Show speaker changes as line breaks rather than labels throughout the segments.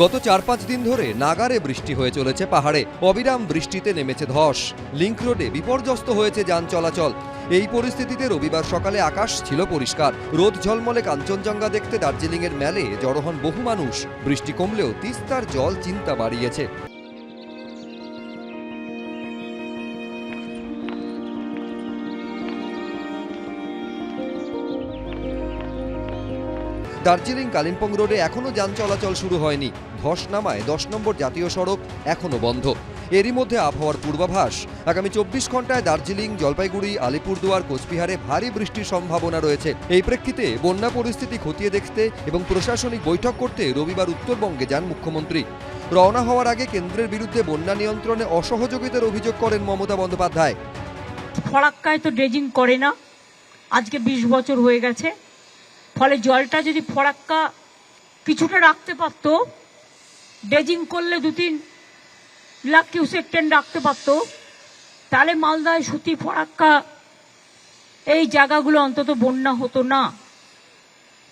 গত ৪-৫ দিন ধরে নাগারে বৃষ্টি হয়ে চলেছে পাহাড়ে। অবিরাম বৃষ্টিতে নেমেছে ধস। লিংক রোডে বিপর্যস্ত হয়েছে যান চলাচল। এই পরিস্থিতিতে রবিবার সকালে আকাশ ছিল পরিষ্কার। রোদ ঝলমলে কাঞ্চনজঙ্ঘা দেখতে দার্জিলিংয়ের ম্যালে জড়ো হন বহু মানুষ। বৃষ্টি কমলেও তিস্তার জল চিন্তা বাড়িয়েছে। দার্জিলিং কালিম্পং রোডে এখনও যান চলাচল শুরু হয়নি। ধস নামায় ১০ নম্বর জাতীয় সড়ক এখনও বন্ধ। এরই মধ্যে আবহাওয়ার পূর্বাভাস, আগামী ২৪ ঘন্টায় দার্জিলিং, জলপাইগুড়ি, আলিপুরদুয়ার, কোচবিহারে ভারী বৃষ্টির সম্ভাবনা রয়েছে। এই প্রেক্ষিতে বন্যা পরিস্থিতি খতিয়ে দেখতে এবং প্রশাসনিক বৈঠক করতে রবিবার উত্তরবঙ্গে যান মুখ্যমন্ত্রী। রওনা হওয়ার আগে কেন্দ্রের বিরুদ্ধে বন্যা নিয়ন্ত্রণে অসহযোগিতার অভিযোগ করেন মমতা বন্দ্যোপাধ্যায়।
ফরাক্কায় তো ড্রেজিং করে না, আজকে ২০ বছর হয়ে গেছে। ফলে জলটা যদি ফরাক্কা কিছুটা রাখতে পারতো, ড্রেজিং করলে ২-৩ লাখ কিউসেক ট্রেন রাখতে পারতো, তাহলে মালদায় সুতি, ফরাক্কা এই জায়গাগুলো অন্তত বন্যা হতো না।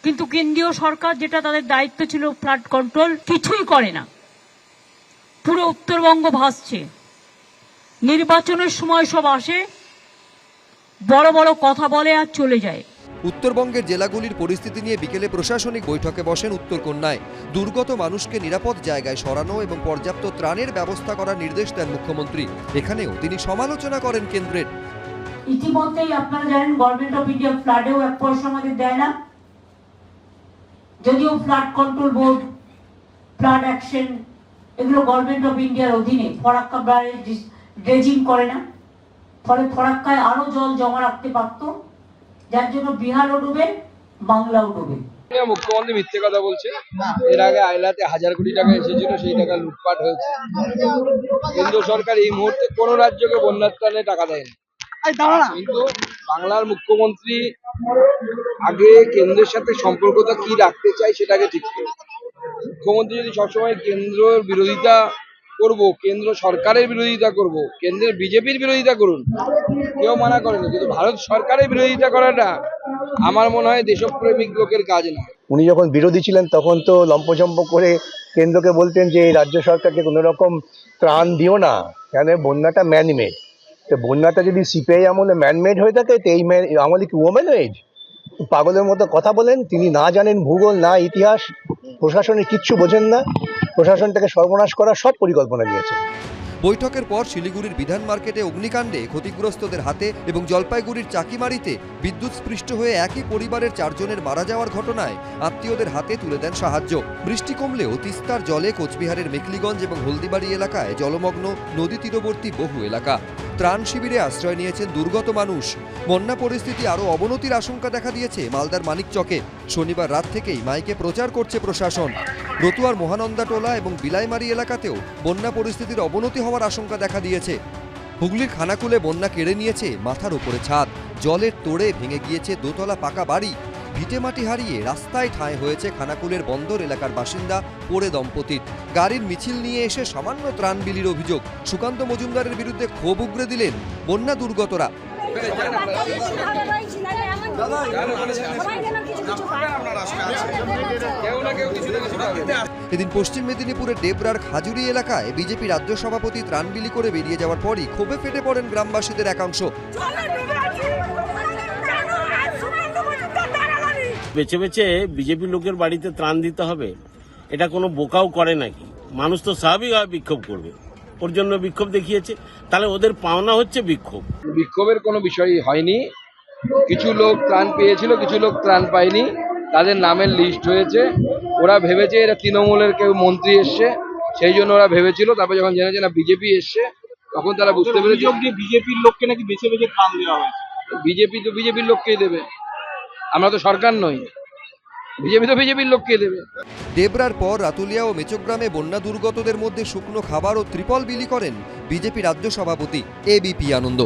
কিন্তু কেন্দ্রীয় সরকার, যেটা তাদের দায়িত্ব ছিল ফ্লাড কন্ট্রোল, কিছুই করে না। পুরো উত্তরবঙ্গ ভাসছে। নির্বাচনের সময় সব আসে, বড় বড় কথা বলে আর চলে যায়।
উত্তরবঙ্গের জেলাগুলির পরিস্থিতি নিয়ে বিকেলে প্রশাসনিক বৈঠকে বসেন উত্তরকন্যায়। দুর্গত মানুষকে নিরাপদ জায়গায় সরানো এবং পর্যাপ্ত ত্রাণের ব্যবস্থা করার নির্দেশ দেন মুখ্যমন্ত্রী। এখানেও তিনি সমালোচনা করেন কেন্দ্রের।
ইতিমধ্যেই আপনারা জানেন, গভর্নমেন্ট অফ ইন্ডিয়া ফ্লাডেও ১ পয়সা আমাদের দেয় না। যদিও flood control board, flood action, এগুলো গভর্নমেন্ট অফ ইন্ডিয়ার অধীনে, ফরাক্কা ড্রেজিং করে না। ফলে ফরাক্কায় আরো জল জমা রাখতে পারতো, যার জন্য বিহারও ডুবে, বাংলাও ডুবে।
মুখ্যমন্ত্রী মিথ্যে কথা বলছে। এর আগে আইলাতে ১,০০০ কোটি টাকা এসেছিল, সেই টাকা লুটপাট হয়েছে। কেন্দ্র সরকার এই মুহূর্তে কোন রাজ্যকে বন্যার ত্রাণে টাকা দেয়নি। কিন্তু বাংলার মুখ্যমন্ত্রী আগে কেন্দ্রের সাথে সম্পর্কটা কি রাখতে চাই সেটাকে ঠিক করে। মুখ্যমন্ত্রী যদি সবসময় কেন্দ্রের বিরোধিতা করব, কেন্দ্র সরকারের বিরোধিতা করব, কেন্দ্রের বিজেপির বিরোধিতা করুন, কেউ মানা করেনি। কিন্তু ভারত সরকারের বিরোধিতা করাটা আমার মনে হয় দেশপ্রেমিক লোকের কাজ না।
উনি যখন বিরোধী ছিলেন তখন তো লম্পজম্প করে কেন্দ্রকে বলতেন যে রাজ্য সরকারকে কোনো রকম ত্রাণ দিও না, কেন বন্যাটা ম্যানমেড। তো বন্যাটা যদি সিপিআই আমলে ম্যানমেড হয়ে থাকে, তো এই আমলে কি ওমেন মেড? পাগলের মতো কথা বলেন। তিনি না জানেন ভূগোল, না ইতিহাস, প্রশাসনের কিচ্ছু বোঝেন না। প্রশাসনটাকে সর্বনাশ করার সব পরিকল্পনা নিয়েছে।
বৈঠকের পর শিলিগুড়ির বিধান মার্কেটে অগ্নিকাণ্ডে ক্ষতিগ্রস্তদের হাতে এবং জলপাইগুড়ির চাকিমারিতে বিদ্যুৎস্পৃষ্ট হয়ে একই পরিবারের ৪ জনের মারা যাওয়ার ঘটনায় আত্মীয়দের হাতে তুলে দেন সাহায্য। বৃষ্টি কমলেও তিস্তার জলে কোচবিহারের মেখলিগঞ্জ এবং হলদিবাড়ি এলাকায় জলমগ্ন নদী তীরবর্তী বহু এলাকা। ত্রাণ শিবিরে আশ্রয় নিয়েছেন দুর্গত মানুষ। বন্যা পরিস্থিতি আরও অবনতির আশঙ্কা দেখা দিয়েছে মালদার মানিকচকে। শনিবার রাত থেকেই মাইকে প্রচার করছে প্রশাসন। রতুয়ার মহানন্দাটোলা এবং বিলাইমারি এলাকাতেও বন্যা পরিস্থিতির অবনতি হওয়ার আশঙ্কা দেখা দিয়েছে। হুগলির খানাকুলে বন্যা কেড়ে নিয়েছে মাথার উপরে ছাদ। জলের তোড়ে ভেঙে গিয়েছে দোতলা পাকা বাড়ি। ভিটেমাটি হারিয়ে রাস্তায় ঠাঁই হয়েছে খানাকুলের বন্দর এলাকার বাসিন্দা পোড়ে দম্পতির। গাড়ির মিছিল নিয়ে এসে সামান্য ত্রাণ বিলির অভিযোগ। সুকান্ত মজুমদারের বিরুদ্ধে ক্ষোভ উগরে দিলেন বন্যা দুর্গতরা। এদিন পশ্চিম মেদিনীপুরের ডেবরার খাজুরি এলাকায় বিজেপি রাজ্য সভাপতি ত্রাণ বিলি করে বেরিয়ে যাওয়ার পরই ক্ষোভে ফেটে পড়েন গ্রামবাসীদের একাংশ।
বেছে বেছে বিজেপি লোকের বাড়িতে ত্রাণ দিতে হবে, এটা কোনো বোকাও করে নাকি? মানুষ তো স্বাভাবিকভাবে বিক্ষোভ করবে, ওর জন্য বিক্ষোভ দেখিয়েছে। তাহলে ওদের পাওনা হচ্ছে বিক্ষোভ।
বিক্ষোভের কোনো বিষয় হয়নি। কিছু লোক ত্রাণ পেয়েছিল, কিছু লোক ত্রাণ পায়নি, তাদের নামের লিস্ট হয়েছে। ওরা ভেবেছে এরা তৃণমূলের কেউ মন্ত্রী এসছে, সেই জন্য ওরা ভেবেছিল। তারপর যখন জেনেছে না বিজেপি এসছে, তখন তারা বুঝতে পেরেছে
বিজেপির লোককে নাকি বেছে বেছে ত্রাণ দেওয়া হয়েছে।
বিজেপি তো বিজেপির লোককেই দেবে, আমরা তো সরকার নই। বিজেপি তো বিজেপির লোককেই দেবে।
ডেবরার পর রাতুলিয়া ও মেচগ্রামে বন্যা দুর্গতদের মধ্যে শুকনো খাবার ও ত্রিপল বিলি করেন বিজেপি রাজ্য সভাপতি এবিপি আনন্দ।